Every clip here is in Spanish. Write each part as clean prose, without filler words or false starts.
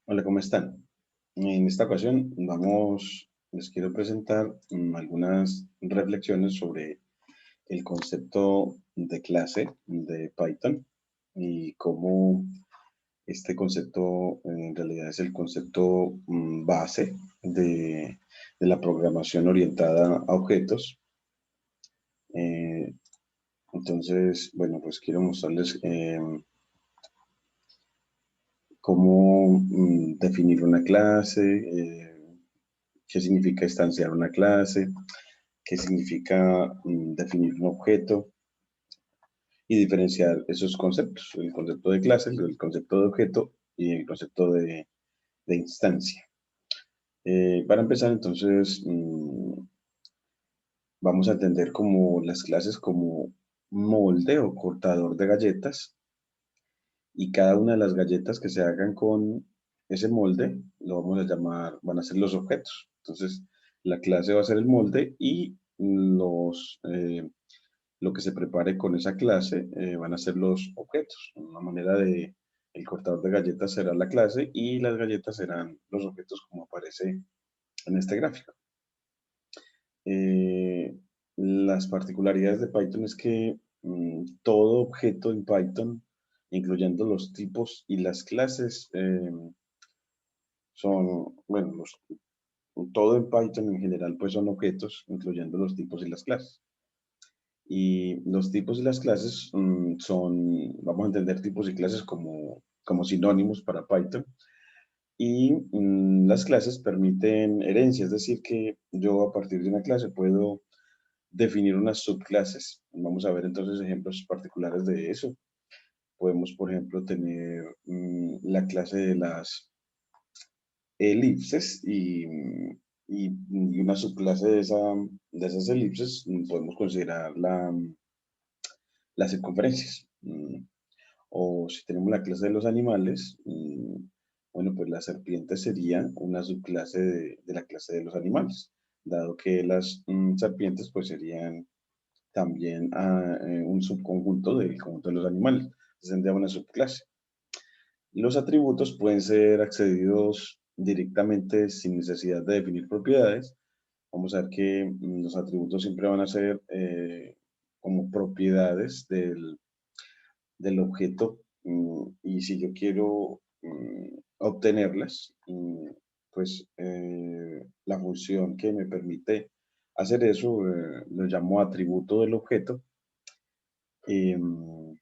Hola, ¿cómo están? En esta ocasión les quiero presentar algunas reflexiones sobre el concepto de clase de Python y cómo este concepto en realidad es el concepto base de la programación orientada a objetos. Eh, entonces, bueno, pues quiero mostrarles cómo definir una clase, qué significa instanciar una clase, qué significa definir un objeto y diferenciar esos conceptos, el concepto de clase, el concepto de objeto y el concepto de instancia. Para empezar, entonces, vamos a entender como las clases como molde o cortador de galletas y cada una de las galletas que se hagan con ese molde lo vamos a llamar, van a ser los objetos. Entonces, la clase va a ser el molde y lo que se prepare con esa clase van a ser los objetos. Una manera de, el cortador de galletas será la clase y las galletas serán los objetos como aparece en este gráfico. Eh, las particularidades de Python es que todo objeto en Python, incluyendo los tipos y las clases, son, bueno, todo en Python en general pues son objetos, incluyendo los tipos y las clases. Y los tipos y las clases vamos a entender tipos y clases como sinónimos para Python. Y las clases permiten herencia, es decir, que yo a partir de una clase puedo definir unas subclases. Vamos a ver entonces ejemplos particulares de eso. Podemos, por ejemplo, tener la clase de las elipses y una subclase de esas elipses podemos considerar las circunferencias. O si tenemos la clase de los animales, bueno, pues la serpiente sería una subclase de la clase de los animales, dado que las serpientes pues serían también un subconjunto del conjunto de los animales. Tendría una subclase. Los atributos pueden ser accedidos directamente sin necesidad de definir propiedades. Vamos a ver que los atributos siempre van a ser como propiedades del objeto y si yo quiero obtenerlas, pues la función que me permite hacer eso lo llamo atributo del objeto. em,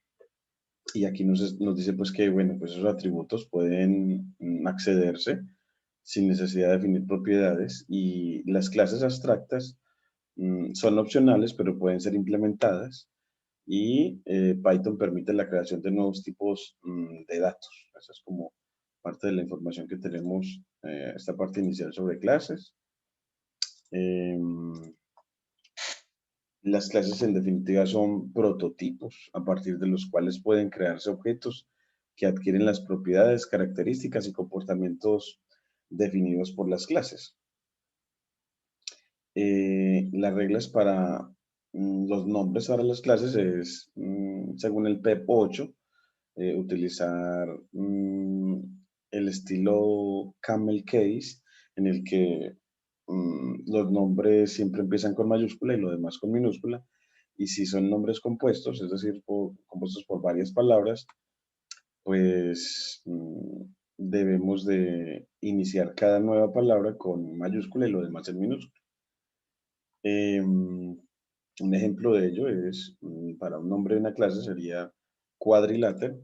y aquí nos dice pues que, bueno, pues esos atributos pueden accederse sin necesidad de definir propiedades y las clases abstractas son opcionales, pero pueden ser implementadas y Python permite la creación de nuevos tipos de datos. Esa es como parte de la información que tenemos, esta parte inicial sobre clases. Em, las clases en definitiva son prototipos a partir de los cuales pueden crearse objetos que adquieren las propiedades, características y comportamientos definidos por las clases. Las reglas para los nombres para las clases es, según el PEP 8, utilizar el estilo camel case, en el que los nombres siempre empiezan con mayúscula y lo demás con minúscula. Y si son nombres compuestos, es decir, compuestos por varias palabras, pues debemos de iniciar cada nueva palabra con mayúscula y lo demás en minúscula. Un ejemplo de ello es, para un nombre de una clase sería cuadrilátero.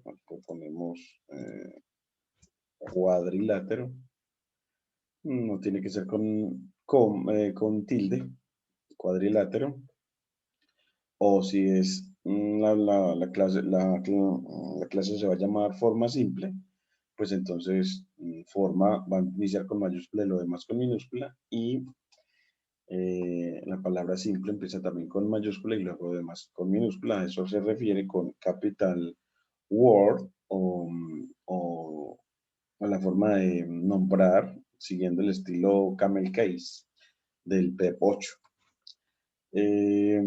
Ponemos cuadrilátero. No tiene que ser con tilde, cuadrilátero. O si es la clase se va a llamar forma simple, pues entonces forma va a iniciar con mayúscula y lo demás con minúscula. Y la palabra simple empieza también con mayúscula y luego demás con minúscula. Eso se refiere con capital word o la forma de nombrar siguiendo el estilo camel case del PEP 8. Eh,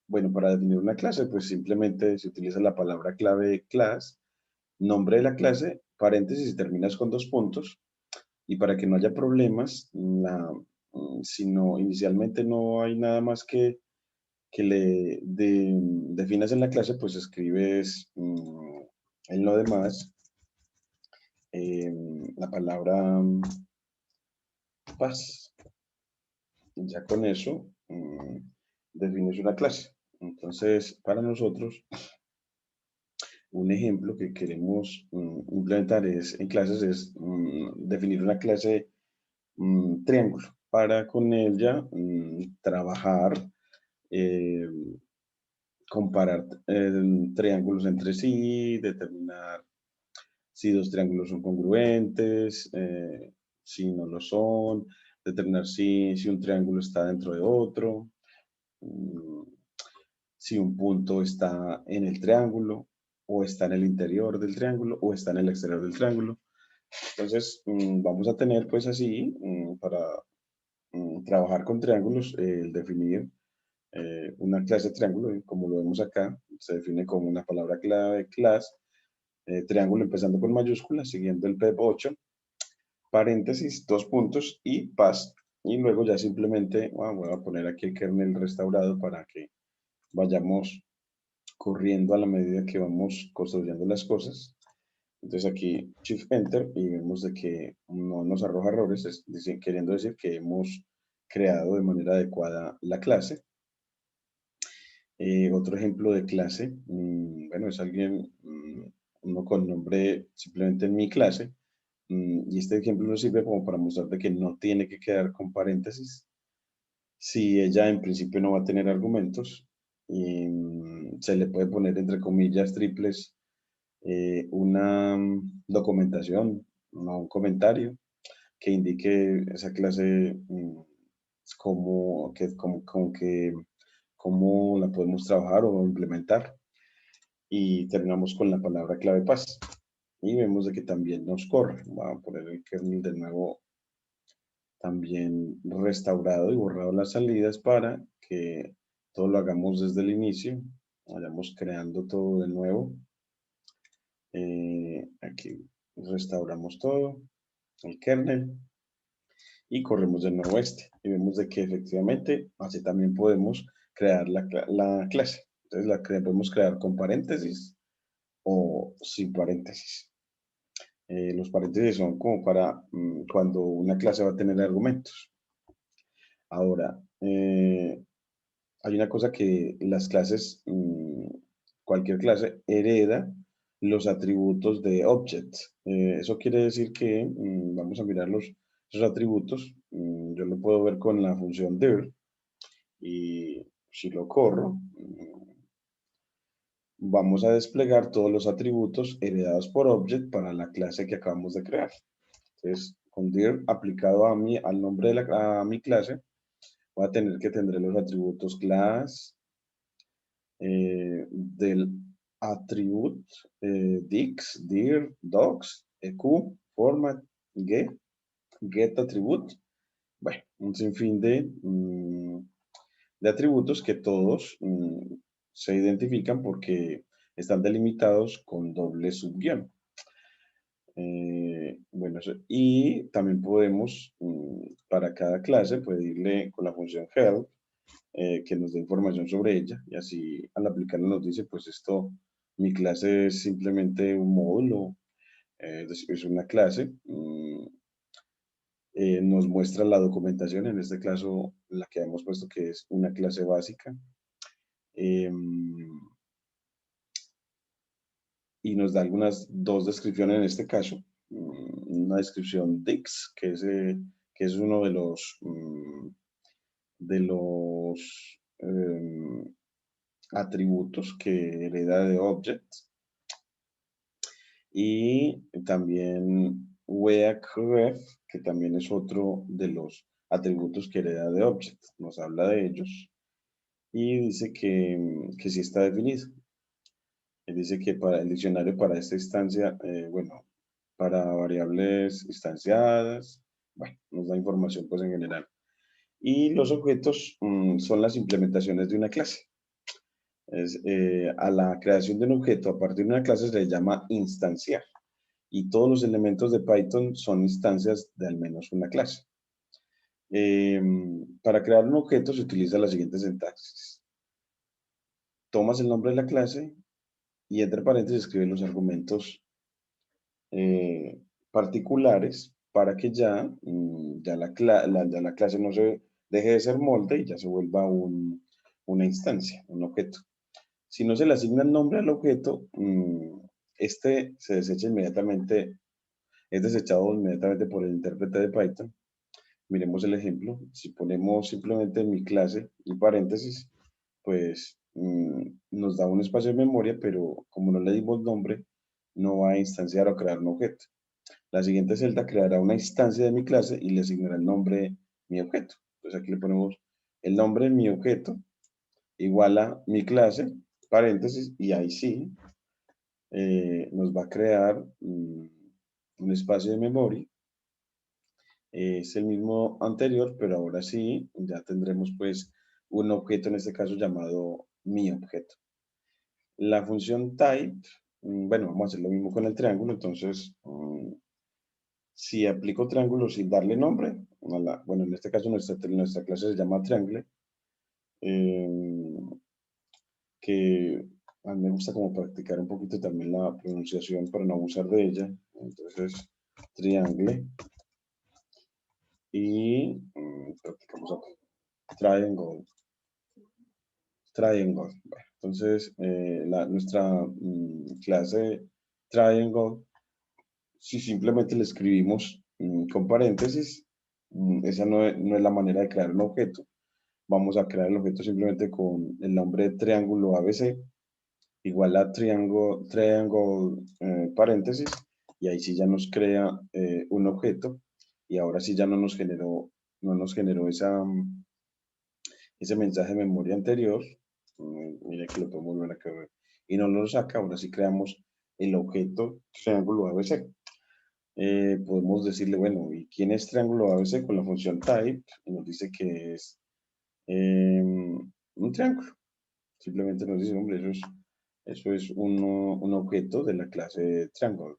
bueno, para definir una clase, pues simplemente se utiliza la palabra clave class, nombre de la clase, paréntesis y terminas con dos puntos. Y para que no haya problemas, si no, inicialmente no hay nada más que definas en la clase, pues escribes en lo demás la palabra paz. Ya con eso defines una clase. Entonces, para nosotros, un ejemplo que queremos implementar en clases es definir una clase triángulo para con ella trabajar, eh, comparar triángulos entre sí, determinar si dos triángulos son congruentes, si no lo son, determinar si un triángulo está dentro de otro, mm, si un punto está en el triángulo, o está en el interior del triángulo, o está en el exterior del triángulo. Entonces, vamos a tener pues así, para trabajar con triángulos, el definir una clase de triángulo, como lo vemos acá, se define como una palabra clave, class, triángulo empezando con mayúsculas, siguiendo el PEP 8, paréntesis, dos puntos y paz. Y luego ya simplemente voy a poner aquí el kernel restaurado para que vayamos corriendo a la medida que vamos construyendo las cosas. Entonces aquí Shift Enter y vemos de que no nos arroja errores, queriendo decir que hemos creado de manera adecuada la clase. Otro ejemplo de clase, bueno, es alguien, uno con nombre simplemente en mi clase, y este ejemplo nos sirve como para mostrar de que no tiene que quedar con paréntesis si ella en principio no va a tener argumentos, y se le puede poner entre comillas triples una documentación, no un comentario que indique esa clase cómo la podemos trabajar o implementar. Y terminamos con la palabra clave paz. Y vemos de que también nos corre. Voy a poner el kernel de nuevo también restaurado y borrado las salidas para que todo lo hagamos desde el inicio. Vayamos creando todo de nuevo. Aquí restauramos todo, el kernel, y corremos de nuevo este. Y vemos de que efectivamente así también podemos crear la clase. Entonces podemos crear con paréntesis o sin paréntesis. Los paréntesis son como para cuando una clase va a tener argumentos. Ahora, hay una cosa que las clases, cualquier clase hereda los atributos de object. Eso quiere decir que, vamos a mirar esos atributos. Yo lo puedo ver con la función dir y si lo corro, vamos a desplegar todos los atributos heredados por object para la clase que acabamos de crear. Entonces, con dir aplicado al nombre de a mi clase, voy a tener que tendré los atributos class, del attribute dix, dir, docs, eq, format, get attribute. Bueno, un sinfín de atributos que todos se identifican porque están delimitados con doble subguión. Bueno, y también podemos, para cada clase, pedirle con la función help que nos dé información sobre ella, y así al aplicarlo nos dice, pues esto, mi clase es simplemente un módulo, es una clase, nos muestra la documentación, en este caso la que hemos puesto que es una clase básica, y nos da dos descripciones en este caso, una descripción DIX, que es uno de los atributos que hereda de objects, y también weakref, que también es otro de los atributos que hereda de object. Nos habla de ellos y dice que sí está definido. Él dice que para el diccionario para esta instancia, bueno, para variables instanciadas, bueno, nos da información pues en general. Y los objetos son las implementaciones de una clase. A la creación de un objeto a partir de una clase se le llama instanciar. y todos los elementos de Python son instancias de al menos una clase. Para crear un objeto se utiliza la siguiente sintaxis. Tomas el nombre de la clase y entre paréntesis escribes los argumentos particulares para que ya la clase no se deje de ser molde y ya se vuelva una instancia, un objeto. Si no se le asigna el nombre al objeto, este se desecha inmediatamente, es desechado inmediatamente por el intérprete de Python. Miremos el ejemplo. Si ponemos simplemente mi clase y paréntesis, pues nos da un espacio de memoria, pero como no le dimos nombre, no va a instanciar o crear un objeto. La siguiente celda creará una instancia de mi clase y le asignará el nombre mi objeto. Entonces aquí le ponemos el nombre de mi objeto igual a mi clase, paréntesis, y ahí sí nos va a crear un espacio de memoria. Es el mismo anterior, pero ahora sí ya tendremos pues un objeto en este caso llamado mi objeto. La función type, bueno, vamos a hacer lo mismo con el triángulo, entonces si aplico triángulo sin darle nombre, bueno, en este caso nuestra clase se llama triangle, que a mí me gusta como practicar un poquito también la pronunciación para no abusar de ella. Entonces, triangle y practicamos acá. Triangle. Triangle. Bueno, entonces, nuestra clase triangle, si simplemente le escribimos con paréntesis, esa no es la manera de crear un objeto. Vamos a crear el objeto simplemente con el nombre de triángulo ABC igual a triangle paréntesis, y ahí sí ya nos crea un objeto, y ahora sí ya no nos generó ese mensaje de memoria anterior. Mira que lo podemos volver a ver. Y no lo saca, ahora sí creamos el objeto triángulo ABC. Podemos decirle, bueno, ¿y quién es triángulo ABC? Con la función type, y nos dice que es un triángulo. Simplemente nos dice, hombre, eso es un objeto de la clase triangle.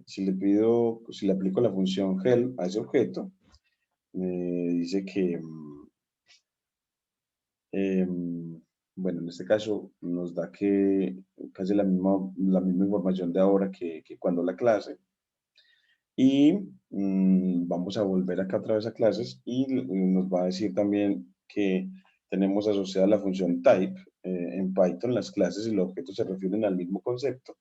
Si le aplico la función help a ese objeto, me dice que, bueno, en este caso nos da que casi la misma información de ahora que cuando la clase. Y vamos a volver acá otra vez a clases y nos va a decir también que tenemos asociada la función type. En Python las clases y los objetos se refieren al mismo concepto,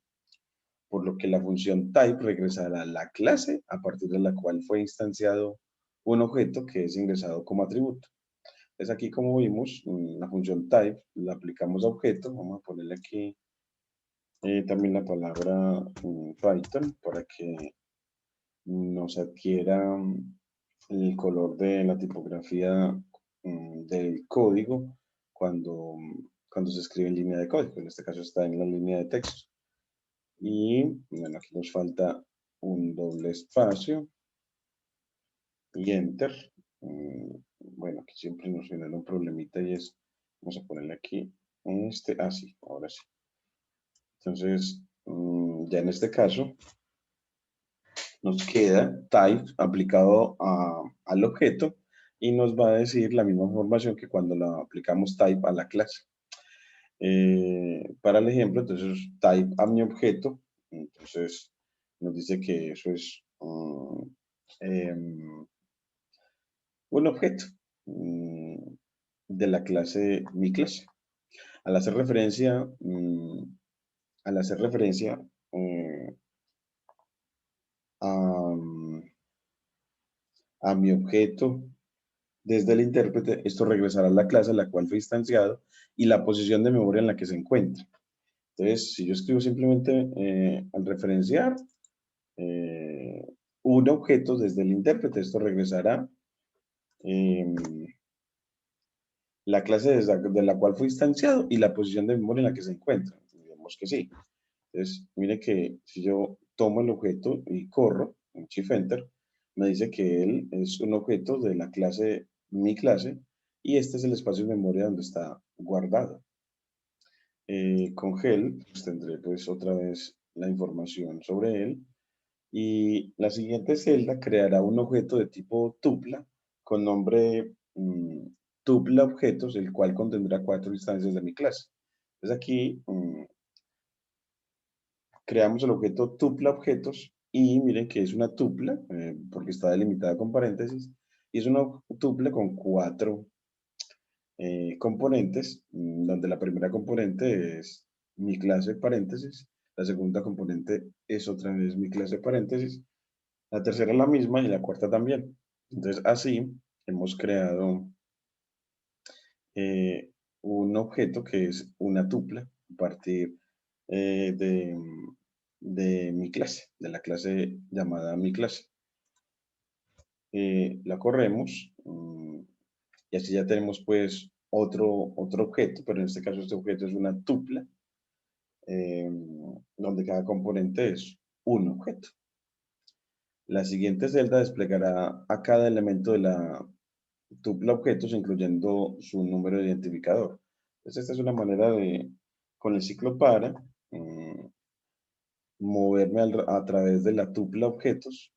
por lo que la función type regresará a la clase a partir de la cual fue instanciado un objeto que es ingresado como atributo. Entonces aquí como vimos, la función type la aplicamos a objeto. Vamos a ponerle aquí también la palabra Python para que nos adquiera el color de la tipografía del código cuando se escribe en línea de código. En este caso está en la línea de texto. Y bueno, aquí nos falta un doble espacio y enter. Bueno, aquí siempre nos genera un problemita y es, vamos a ponerle aquí, sí, ahora sí. Entonces, ya en este caso, nos queda type aplicado al objeto y nos va a decir la misma información que cuando la aplicamos type a la clase. Para el ejemplo, entonces type a mi objeto, entonces nos dice que eso es un objeto de la clase mi clase. Al hacer referencia, al hacer referencia a mi objeto desde el intérprete, esto regresará a la clase a la cual fue instanciado y la posición de memoria en la que se encuentra. Entonces, si yo escribo simplemente al referenciar un objeto desde el intérprete, esto regresará la clase de la cual fue instanciado y la posición de memoria en la que se encuentra. Digamos que sí. Entonces, mire que si yo tomo el objeto y corro en Shift Enter, me dice que él es un objeto de la clase mi clase y este es el espacio de memoria donde está guardado. Con Help pues, tendré pues otra vez la información sobre él. Y la siguiente celda creará un objeto de tipo tupla con nombre tupla objetos, el cual contendrá 4 instancias de mi clase. Entonces aquí creamos el objeto tupla objetos y miren que es una tupla porque está delimitada con paréntesis y es una tupla con 4 componentes, donde la primera componente es mi clase paréntesis, la segunda componente es otra vez mi clase paréntesis, la tercera es la misma y la cuarta también. Entonces, así hemos creado eh, un objeto que es una tupla a partir eh, de, de mi clase, de la clase llamada mi clase. La corremos y así ya tenemos pues otro objeto, pero en este caso este objeto es una tupla, eh, donde cada componente es un objeto. La siguiente celda desplegará a cada elemento de la tupla objetos, incluyendo su número de identificador. Entonces, esta es una manera de, con el ciclo para, moverme a través de la tupla objetos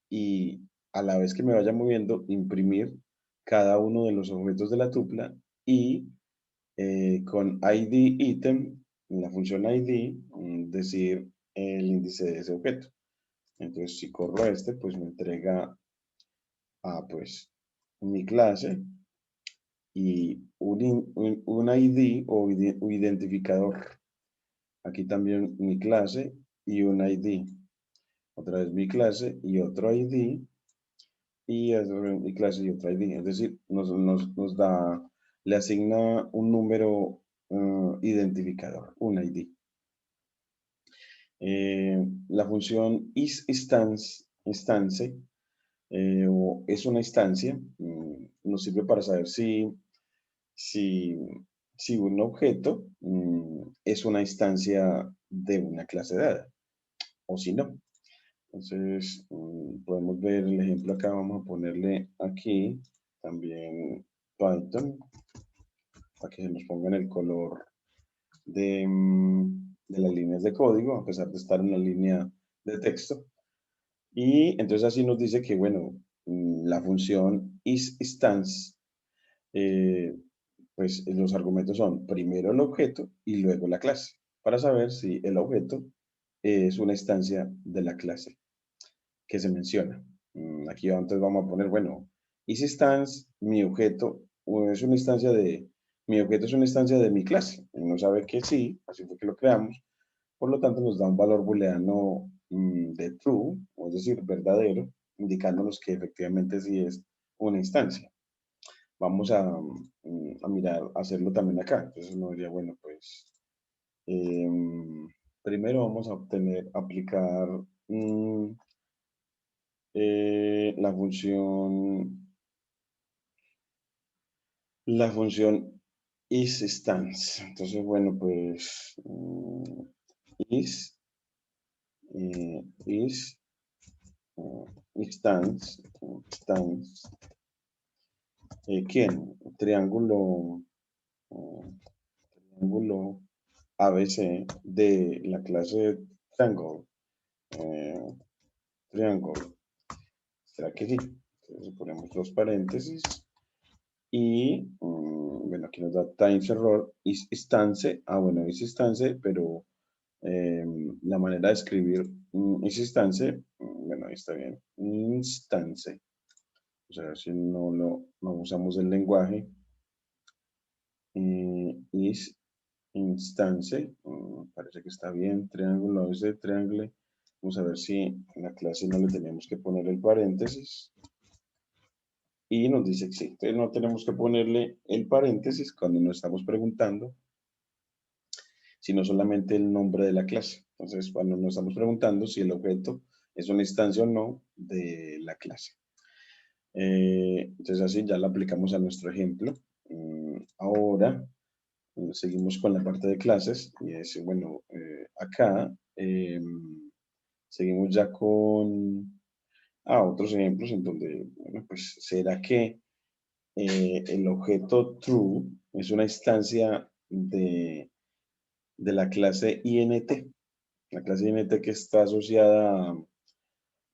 y a la vez que me vaya moviendo, imprimir cada uno de los objetos de la tupla y con ID item, en la función ID, decir el índice de ese objeto. Entonces, si corro este, pues me entrega a pues mi clase y un ID o identificador. Aquí también mi clase y un ID. Otra vez mi clase y otro ID. Y otra vez mi clase y otro ID. Es decir, nos da, le asigna un número identificador, un ID. La función instance es una instancia, nos sirve para saber si, si un objeto es una instancia de una clase dada o si no. Entonces, podemos ver el ejemplo acá, vamos a ponerle aquí también Python para que se nos ponga en el color de las líneas de código, a pesar de estar en la línea de texto. Y entonces así nos dice que, bueno, la función isInstance, pues los argumentos son primero el objeto y luego la clase, para saber si el objeto es una instancia de la clase que se menciona. Aquí entonces vamos a poner, bueno, isInstance, mi objeto es una instancia de, mi objeto es una instancia de mi clase. Uno sabe que sí, así fue que lo creamos. Por lo tanto, nos da un valor booleano de true, es decir, verdadero, indicándonos que efectivamente sí es una instancia. Vamos a mirar, a hacerlo también acá. Entonces uno diría, bueno, pues primero vamos a obtener, aplicar la función isInstance. Entonces, bueno, pues is, is instance, ¿quién? Triángulo ABC de la clase triangle. eh, triangle. ¿Será que sí? Entonces ponemos los paréntesis y, bueno, aquí nos da times error, is instance. Ah, bueno, is instance, pero la manera de escribir is instance, bueno, ahí está bien. Instance. O sea, si no usamos el lenguaje, is instance, parece que está bien, triángulo, a veces triángulo. Vamos a ver si en la clase no le tenemos que poner el paréntesis. Y nos dice que sí, entonces no tenemos que ponerle el paréntesis cuando nos estamos preguntando, sino solamente el nombre de la clase. Entonces, cuando nos estamos preguntando si el objeto es una instancia o no de la clase. Entonces, así ya lo aplicamos a nuestro ejemplo. Ahora, seguimos con la parte de clases y es, bueno, acá seguimos ya con otros ejemplos en donde, bueno, pues será que el objeto true es una instancia de la clase int. La clase int que está asociada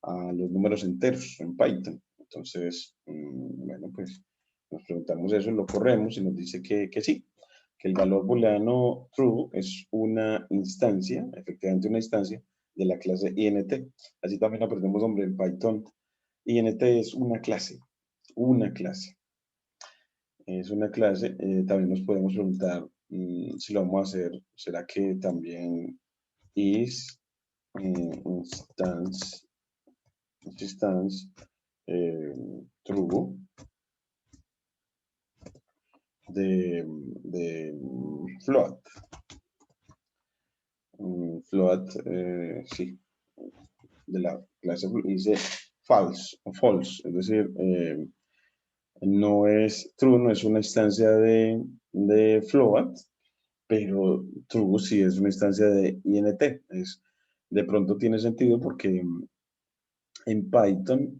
a los números enteros en Python. Entonces, bueno, pues nos preguntamos eso, lo corremos y nos dice que sí, que el valor booleano true es una instancia, efectivamente una instancia de la clase int. Así también aprendemos, hombre, en Python. Int es una clase, una clase. Es una clase. También nos podemos preguntar si lo vamos a hacer, ¿será que también is instance, instance true de float? Float, sí, de la clase dice false, o false, es decir, no es true, no es una instancia de float, pero true sí es una instancia de int. De pronto tiene sentido porque en Python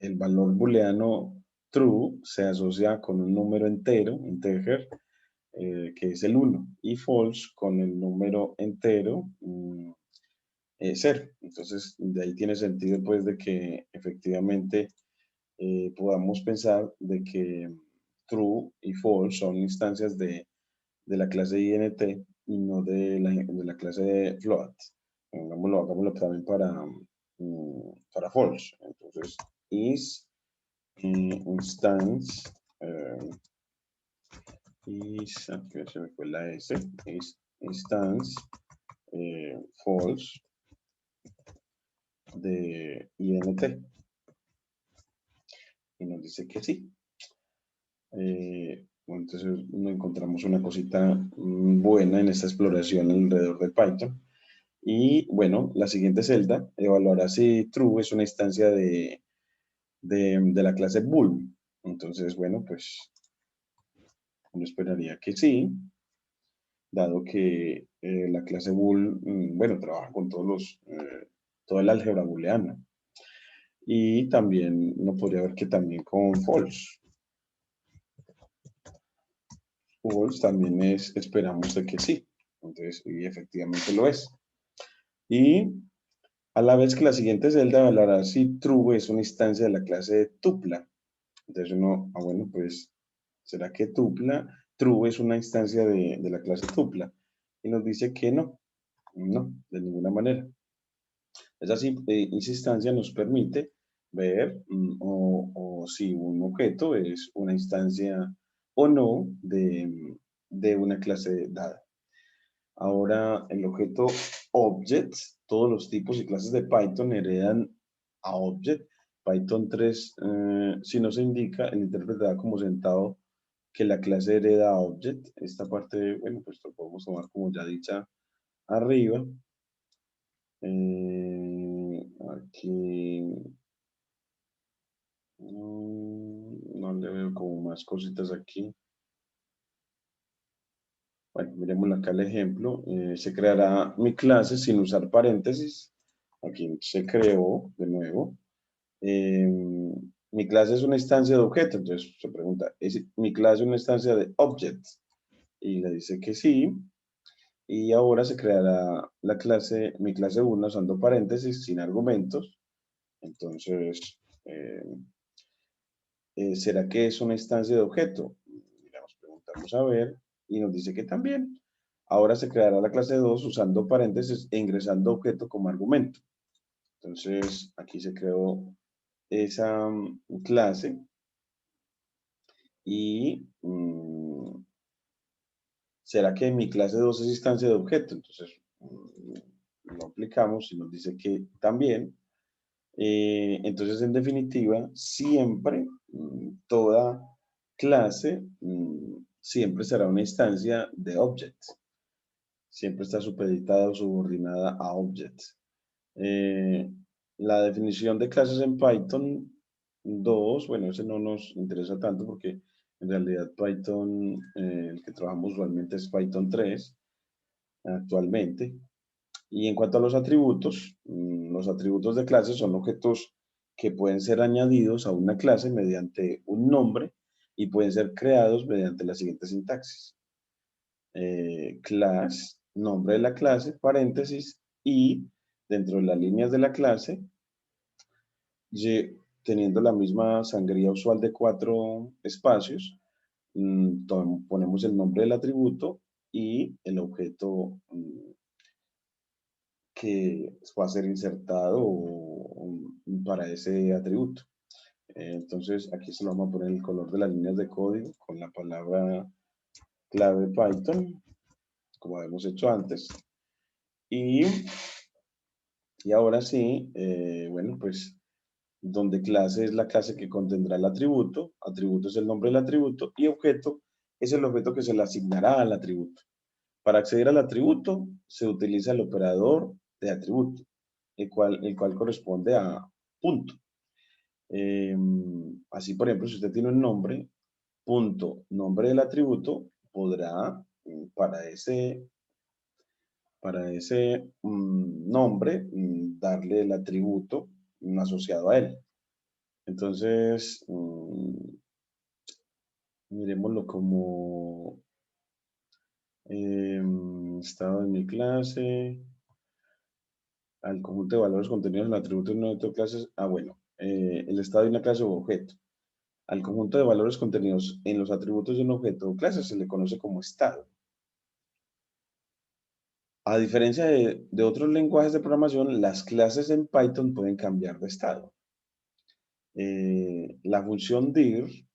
el valor booleano true se asocia con un número entero, integer, que es el 1, y false con el número entero 0. Entonces, de ahí tiene sentido pues de que efectivamente podamos pensar de que true y false son instancias de la clase int y no de la clase de float. Hagámoslo también para false. Entonces, is instance aquí se me fue la S, is instance false de int. Y nos dice que sí. Bueno, entonces no encontramos una cosita buena en esta exploración alrededor de Python. Y bueno, la siguiente celda evaluará si true es una instancia de la clase bool. Entonces, bueno, pues uno esperaría que sí, dado que la clase bool, bueno, trabaja con todo el álgebra booleana. Y también uno podría ver que también con false. False también esperamos de que sí. Entonces, y efectivamente lo es. Y a la vez que la siguiente celda evaluará si true es una instancia de la clase de tupla. Entonces uno, bueno, pues, ¿será que tupla? True es una instancia de la clase tupla. Y nos dice que no, no, de ninguna manera. Esa instancia nos permite ver o si un objeto es una instancia o no de una clase dada. Ahora, el objeto object, todos los tipos y clases de Python heredan a object. Python 3, si no se indica, el intérprete da como sentado que la clase hereda a object. Esta parte, bueno, pues lo podemos tomar como ya dicha arriba. Aquí no le veo como más cositas aquí. Bueno, miremos acá el ejemplo. Se creará mi clase sin usar paréntesis. Aquí se creó de nuevo. Mi clase es una instancia de objeto. Entonces se pregunta, ¿es mi clase una instancia de object? Y le dice que sí. Y ahora se creará la clase, mi clase 1 usando paréntesis sin argumentos. Entonces, ¿será que es una instancia de objeto? Mira, nos preguntamos a ver y nos dice que también. Ahora se creará la clase 2 usando paréntesis e ingresando objeto como argumento. Entonces, aquí se creó esa clase y ¿será que mi clase 2 es instancia de objeto? Entonces, lo aplicamos y nos dice que también. Entonces, en definitiva, siempre, toda clase, siempre será una instancia de object. Siempre está supeditada o subordinada a object. Eh, la definición de clases en Python 2, bueno, ese no nos interesa tanto porque en realidad Python, el que trabajamos usualmente es Python 3 actualmente. Y en cuanto a los atributos de clase son objetos que pueden ser añadidos a una clase mediante un nombre y pueden ser creados mediante la siguiente sintaxis. Class nombre de la clase, paréntesis, y dentro de las líneas de la clase, teniendo la misma sangría usual de 4 espacios, ponemos el nombre del atributo y el objeto que va a ser insertado para ese atributo. Entonces, aquí se lo vamos a poner el color de las líneas de código con la palabra clave Python, como habíamos hecho antes. Y ahora sí, bueno, pues donde clase es la clase que contendrá el atributo es el nombre del atributo y objeto es el objeto que se le asignará al atributo. Para acceder al atributo se utiliza el operador de atributo, el cual corresponde a punto. Así, por ejemplo, si usted tiene un nombre, punto, nombre del atributo, podrá para ese nombre darle el atributo asociado a él. Entonces, miremoslo como estado de mi clase, al conjunto de valores contenidos en el atributo de una de clases. Bueno, el estado de una clase o objeto. Al conjunto de valores contenidos en los atributos de un objeto o clase se le conoce como estado. A diferencia de otros lenguajes de programación, las clases en Python pueden cambiar de estado. La función dir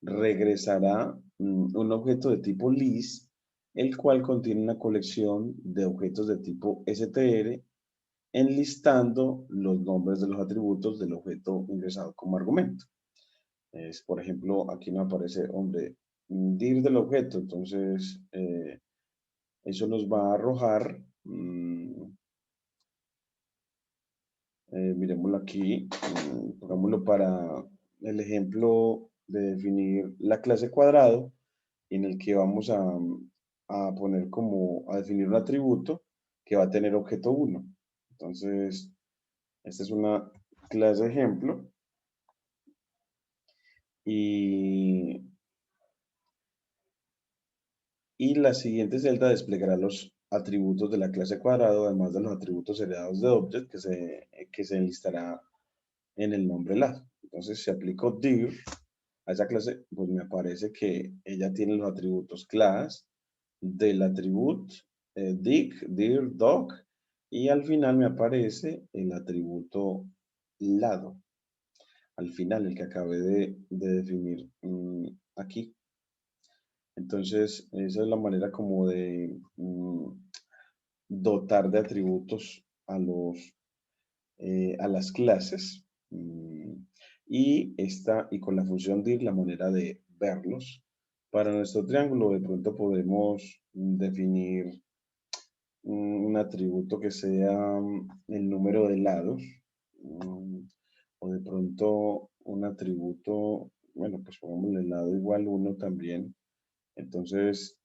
regresará un objeto de tipo list, el cual contiene una colección de objetos de tipo str, enlistando los nombres de los atributos del objeto ingresado como argumento. Por ejemplo, aquí me aparece, hombre, dir del objeto, entonces eso nos va a arrojar, miremoslo aquí, pongámoslo para el ejemplo de definir la clase cuadrado, en el que vamos a poner a definir un atributo que va a tener objeto 1. Entonces, esta es una clase ejemplo. Y la siguiente celda desplegará los atributos de la clase cuadrado, además de los atributos heredados de object que se enlistará en el nombre lado. Entonces, si aplico dir a esa clase, pues me aparece que ella tiene los atributos class del atributo dir, doc, y al final me aparece el atributo lado. Al final, el que acabé de definir aquí. Entonces, esa es la manera como de dotar de atributos a las clases. Y con la función dir, la manera de verlos. Para nuestro triángulo, de pronto podemos definir un atributo que sea el número de lados. O de pronto un atributo, bueno, pues pongámosle el lado igual 1 también. Entonces,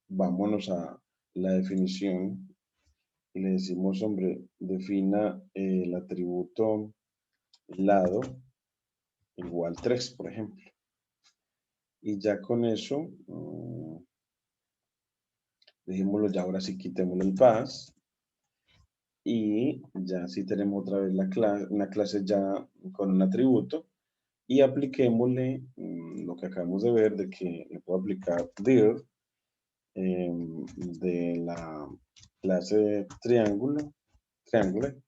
vámonos a la definición y le decimos, hombre, defina el atributo lado igual 3, por ejemplo. Y ya con eso, dejémoslo ya, ahora sí quitémosle el pass. Y ya sí tenemos otra vez una clase ya con un atributo. Y apliquémosle lo que acabamos de ver, de que le puedo aplicar dir de la clase triángulo, triangle,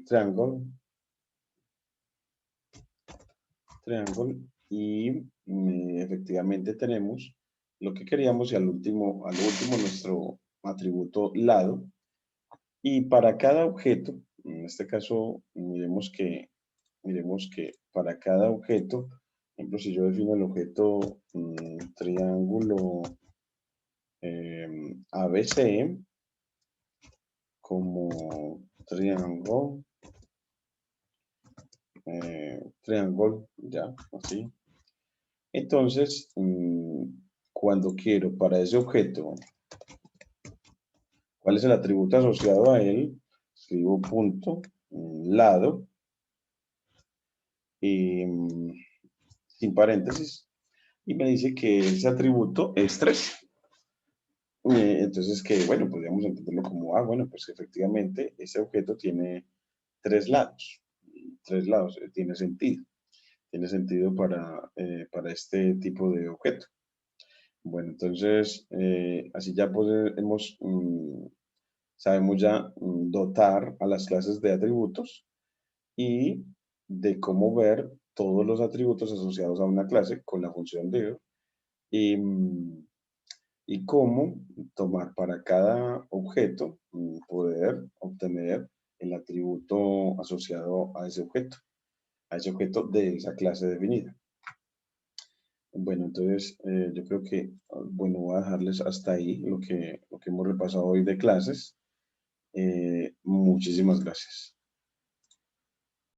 triangle, y efectivamente tenemos lo que queríamos y al último nuestro atributo lado. Y para cada objeto, en este caso, miremos que para cada objeto, por ejemplo, si yo defino el objeto triángulo ABC como triángulo, ya, así. Entonces, cuando quiero para ese objeto, ¿cuál es el atributo asociado a él? Escribo punto, lado, y sin paréntesis, y me dice que ese atributo es 3. Entonces, que bueno, podríamos entenderlo como, bueno, pues efectivamente ese objeto tiene tres lados, tiene sentido para este tipo de objeto. Bueno, entonces, así ya sabemos ya dotar a las clases de atributos y de cómo ver todos los atributos asociados a una clase con la función div y, y cómo tomar para cada objeto, poder obtener el atributo asociado a ese objeto de esa clase definida. Bueno, entonces yo creo que, bueno, voy a dejarles hasta ahí lo que hemos repasado hoy de clases. Muchísimas gracias.